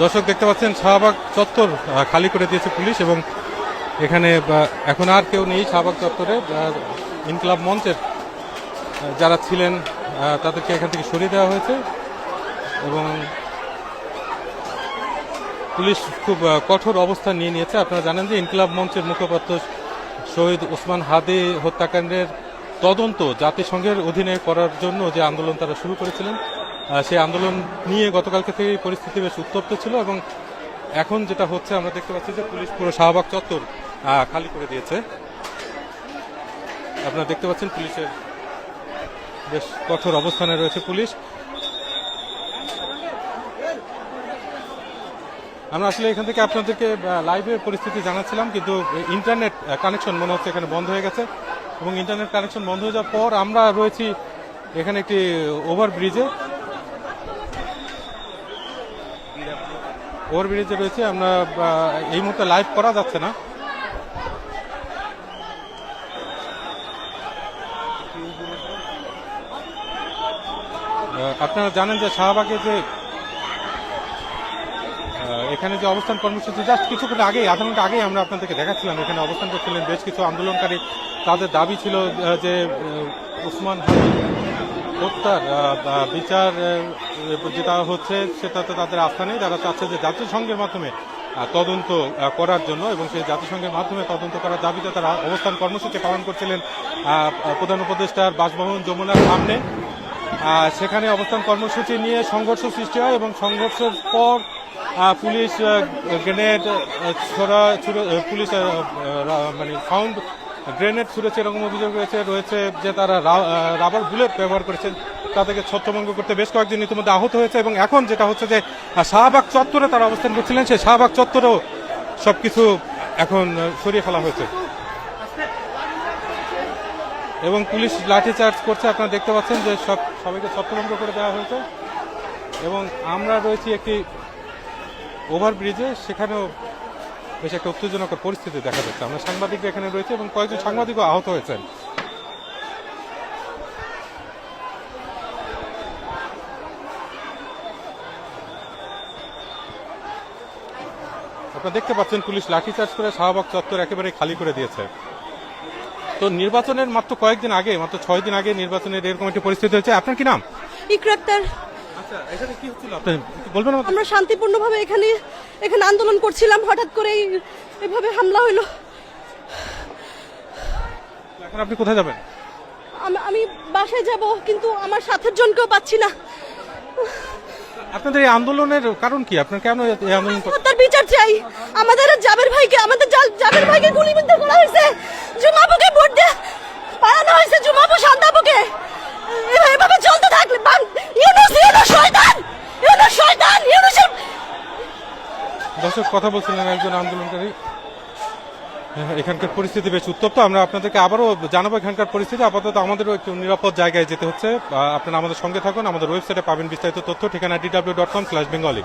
দর্শক দেখতে পাচ্ছেন শাহবাগ চত্বর খালি করে দিয়েছে পুলিশ এবং এখানে এখন আর কেউ নেই শাহবাগ চত্বরে। ইনকলাব মঞ্চের যারা ছিলেন তাদেরকে এখান থেকে সরিয়ে দেওয়া হয়েছে এবং পুলিশ খুব কঠোর অবস্থান নিয়ে নিয়েছে। আপনারা জানেন যে ইনকলাব মঞ্চের মুখপাত্র শহীদ ওসমান হাদি হত্যাকাণ্ডের তদন্ত জাতিসংঘের অধীনে করার জন্য যে আন্দোলন তারা শুরু করেছিলেন, সেই আন্দোলন নিয়ে গতকালকে থেকে পরিস্থিতি বেশ উত্তপ্ত ছিল এবং এখন যেটা হচ্ছে আমরা দেখতে পাচ্ছি যে পুলিশ পুরো শাহবাগ চত্বর খালি করে দিয়েছে। আপনারা দেখতে পাচ্ছেন পুলিশের বেশ কঠোর অবস্থানে রয়েছে পুলিশ। আমরা আসলে এখান থেকে আপনাদেরকে লাইভের পরিস্থিতি জানাচ্ছিলাম, কিন্তু ইন্টারনেট কানেকশন মনে হচ্ছে এখানে বন্ধ হয়ে গেছে এবং ইন্টারনেট কানেকশন বন্ধ হয়ে যাওয়ার পর আমরা রয়েছি এখানে একটি ওভারব্রিজে রয়েছে। আমরা এই মুহূর্তে লাইভ করা যাচ্ছে না। আপনারা জানেন যে শাহবাগে যে এখানে যে অবস্থান কর্মসূচি জাস্ট কিছুক্ষণ আগেই, আধা ঘন্টা আগেই আমরা আপনাদেরকে দেখাচ্ছিলাম, এখানে অবস্থান করছিলেন বেশ কিছু আন্দোলনকারী। তাদের দাবি ছিল যে ওসমান হাদি হত্যার বিচার যেটা হচ্ছে সেটাতে তাদের আস্থা নেই। তারা চাচ্ছে যে জাতিসংঘের মাধ্যমে তদন্ত করার জন্য এবং সেই জাতিসংঘের মাধ্যমে তদন্ত করার দাবিতে তারা অবস্থান কর্মসূচি পালন করছিলেন প্রধান উপদেষ্টার বাসভবন যমুনার সামনে। সেখানে অবস্থান কর্মসূচি নিয়ে সংঘর্ষ সৃষ্টি হয় এবং সংঘর্ষের পর পুলিশ গ্রেনেড পুলিশ মানে সাউন্ড গ্রেনেড ছুড়েছে এরকম অভিযোগ রয়েছে যে তারা রাবার বুলেট ব্যবহার করেছেন। তাদেরকে ছত্রভঙ্গ করতে বেশ কয়েকজন ইতিমধ্যে আহত হয়েছে এবং এখন যেটা হচ্ছে যে শাহবাগ চত্বরে তারা অবস্থান করছিলেন, সেই শাহবাগ চত্বরেও সবকিছু এখন সরিয়ে ফেলা হয়েছে এবং পুলিশ লাঠিচার্জ করছে। আপনারা দেখতে পাচ্ছেন যে সবাইকে ছত্রভঙ্গ করে দেওয়া হয়েছে এবং আমরা রয়েছি একটি ওভারব্রিজে, সেখানেও বেশ একটা উত্তেজনকর পরিস্থিতি দেখা যাচ্ছে। আমরা সাংবাদিকরা এখানে রয়েছে এবং কয়েকজন সাংবাদিকও আহত হয়েছেন। আপনারা দেখতে পাচ্ছেন পুলিশ লাঠিচার্জ করে শাহবাগ চত্বর একেবারে খালি করে দিয়েছে। তো নির্বাচনের মাত্র কয়েকদিন আগে, মাত্র 6 দিন আগে নির্বাচনের এরকম একটি পরিস্থিতি হয়েছে। আপনার কি নাম? ইকরাত্তার। আচ্ছা, এখানে কি হচ্ছিল আপনি বলবেন? আমরা শান্তিপূর্ণভাবে এখানে আন্দোলন করছিলাম, হঠাৎ করে এভাবে হামলা হলো। এখন আপনি কোথায় যাবেন? আমি বাসায় যাব, কিন্তু আমার সাথের জনকেও পাচ্ছি না। আপনাদের এই আন্দোলনের কারণ কি? আপনার কেন এই আন্দোলন? তার বিচার চাই। আমাদের জাবের ভাইকে গুলিবিদ্ধ করা হয়েছে, জুমাবুকে ভোট দিয়ে পালানো হয়েছে, জুমাবু শান্তাবুকে। এভাবে চলতে থাকলে দর্শক কথা বলছিলেন একজন আন্দোলনকারী। এখানকার পরিস্থিতি বেশ উত্তপ্ত। আমরা আপনাদেরকে আবারও জানাবো এখানকার পরিস্থিতি। আপাতত আমাদেরও একটু নিরাপদ জায়গায় যেতে হচ্ছে। আপনারা আমাদের সঙ্গে থাকুন। আমাদের ওয়েবসাইটে পাবেন বিস্তারিত তথ্য। ঠিকানা dw.com/bengali।